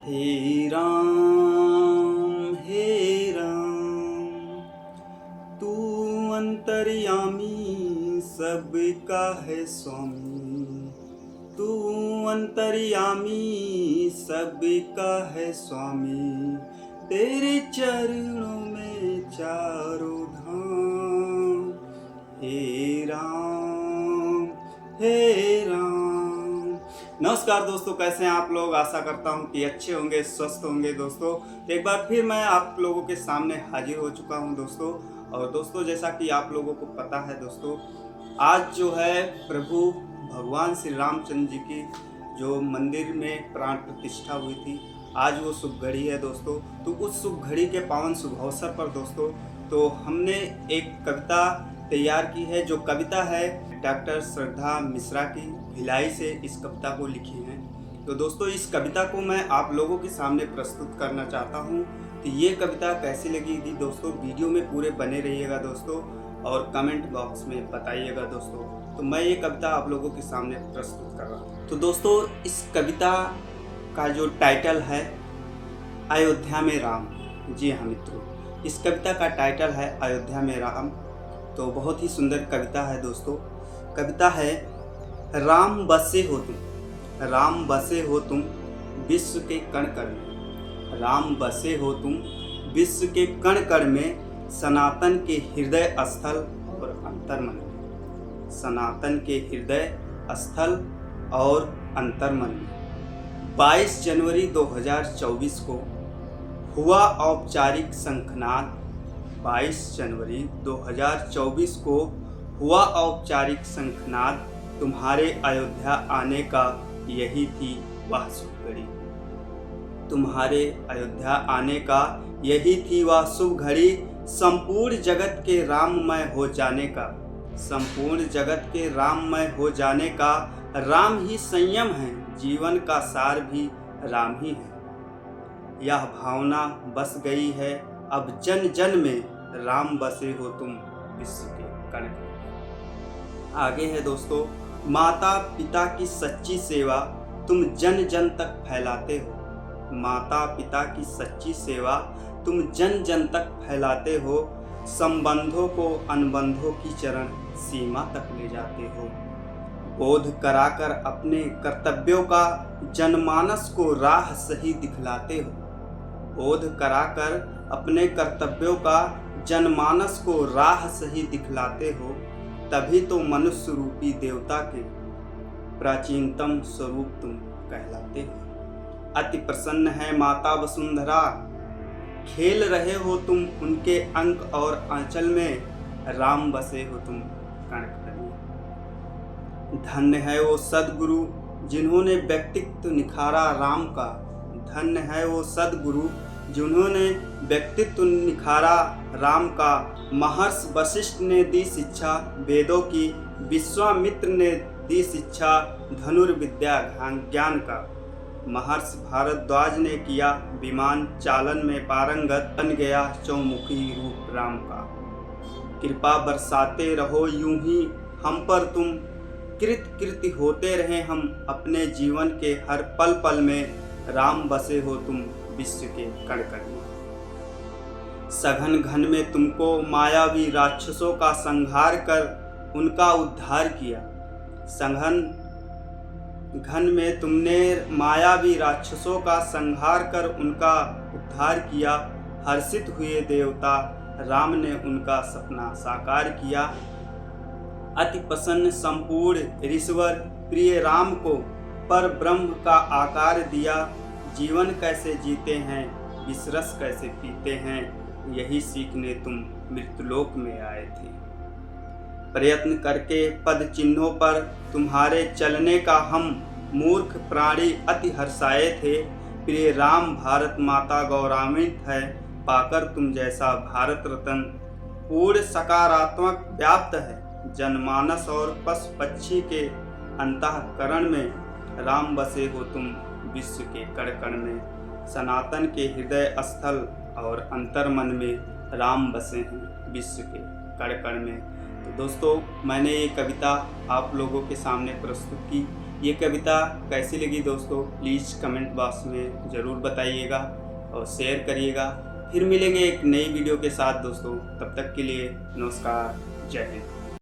हे राम, तू अंतर्यामी सबका है स्वामी। तू अंतर्यामी सबका है स्वामी। तेरे चरणों में चारों धाम। हे राम, हे राम। नमस्कार दोस्तों, कैसे हैं आप लोग। आशा करता हूं कि अच्छे होंगे, स्वस्थ होंगे दोस्तों। तो एक बार फिर मैं आप लोगों के सामने हाजिर हो चुका हूं दोस्तों। और दोस्तों, जैसा कि आप लोगों को पता है दोस्तों, आज जो है प्रभु भगवान श्री रामचंद्र जी की जो मंदिर में प्राण प्रतिष्ठा हुई थी, आज वो शुभ घड़ी है दोस्तों। तो उस शुभ घड़ी के पावन शुभ अवसर पर दोस्तों, तो हमने एक कविता तैयार की है। जो कविता है डॉक्टर श्रद्धा मिश्रा की भिलाई से इस कविता को लिखी है। तो दोस्तों, इस कविता को मैं आप लोगों के सामने प्रस्तुत करना चाहता हूँ। तो ये कविता कैसी लगेगी दोस्तों, वीडियो में पूरे बने रहिएगा दोस्तों, और कमेंट बॉक्स में बताइएगा दोस्तों। तो मैं ये कविता आप लोगों के सामने प्रस्तुत कर रहा हूँ। तो दोस्तों, इस कविता का जो टाइटल है अयोध्या में राम। जी हाँ मित्रों, इस कविता का टाइटल है अयोध्या में राम। तो बहुत ही सुंदर कविता है दोस्तों। कविता है, राम बसे हो तुम, राम बसे हो तुम विश्व के कण कण में। राम बसे हो तुम विश्व के कण कण में, सनातन के हृदय स्थल और अंतर्मन में। सनातन के हृदय स्थल और अंतर्मन में। 22 जनवरी 2024 को हुआ औपचारिक शंखनाद। 22 जनवरी 2024 को हुआ औपचारिक शंखनाद। तुम्हारे अयोध्या आने का यही थी वह शुभ घड़ी। तुम्हारे अयोध्या आने का यही थी वह शुभ घड़ी। संपूर्ण जगत के राममय हो जाने का, संपूर्ण जगत के राममय हो जाने का। राम ही संयम है, जीवन का सार भी राम ही है। यह भावना बस गई है अब जन जन में। राम बसे हो तुम विश्व के कण कण। आगे है दोस्तों, माता पिता की सच्ची सेवा तुम जन जन तक फैलाते हो। माता पिता की सच्ची सेवा तुम जन जन तक फैलाते हो। संबंधों को अनबंधों की चरण सीमा तक ले जाते हो। बोध कराकर अपने कर्तव्यों का जनमानस को राह सही दिखलाते हो। बोध कराकर अपने कर्तव्यों का जनमानस को राह सही दिखलाते हो। तभी तो मनुष्य रूपी देवता के प्राचीनतम स्वरूप तुम कहलाते हो। अति प्रसन्न है माता वसुंधरा, खेल रहे हो तुम उनके अंक और आंचल में। राम बसे हो तुम कण कण में। धन्य है वो सद्गुरु जिन्होंने व्यक्तित्व निखारा राम का। धन्य है वो सद्गुरु जिन्होंने व्यक्तित्व निखारा राम का। महर्षि वशिष्ठ ने दी शिक्षा वेदों की, विश्वामित्र ने दी शिक्षा धनुर्विद्या ज्ञान का। महर्षि भारद्वाज ने किया विमान चालन में पारंगत, बन गया चौमुखी रूप राम का। कृपा बरसाते रहो यूं ही हम पर तुम, कृति होते रहे हम अपने जीवन के हर पल पल में। राम बसे हो तुम विश्व के कण कण में। सघन घन में तुमको मायावी राक्षसों का संहार कर उनका उद्धार किया। सघन घन में तुमने मायावी राक्षसों का संहार कर उनका उद्धार किया। हर्षित हुए देवता राम ने उनका सपना साकार किया। अति प्रसन्न संपूर्ण ऋषवर प्रिय राम को पर ब्रह्म का आकार दिया। जीवन कैसे जीते हैं, विषरस कैसे पीते हैं, यही सीखने तुम मृत्युलोक में आए थे। प्रयत्न करके पद चिन्हों पर तुम्हारे चलने का हम मूर्ख प्राणी अति हर्षाए थे। प्रिय राम भारत माता गौरवान्वित है, पाकर तुम जैसा भारत रत्न। पूर्ण सकारात्मक व्याप्त है जनमानस और पशु पक्षी के अंतःकरण में। राम बसे हो तुम विश्व के कण कण में। सनातन के हृदय स्थल और अंतर्मन में राम बसे हैं विश्व के कण कण में। तो दोस्तों, मैंने ये कविता आप लोगों के सामने प्रस्तुत की। ये कविता कैसी लगी दोस्तों, प्लीज़ कमेंट बॉक्स में ज़रूर बताइएगा और शेयर करिएगा। फिर मिलेंगे एक नई वीडियो के साथ दोस्तों, तब तक के लिए नमस्कार, जय हिंद।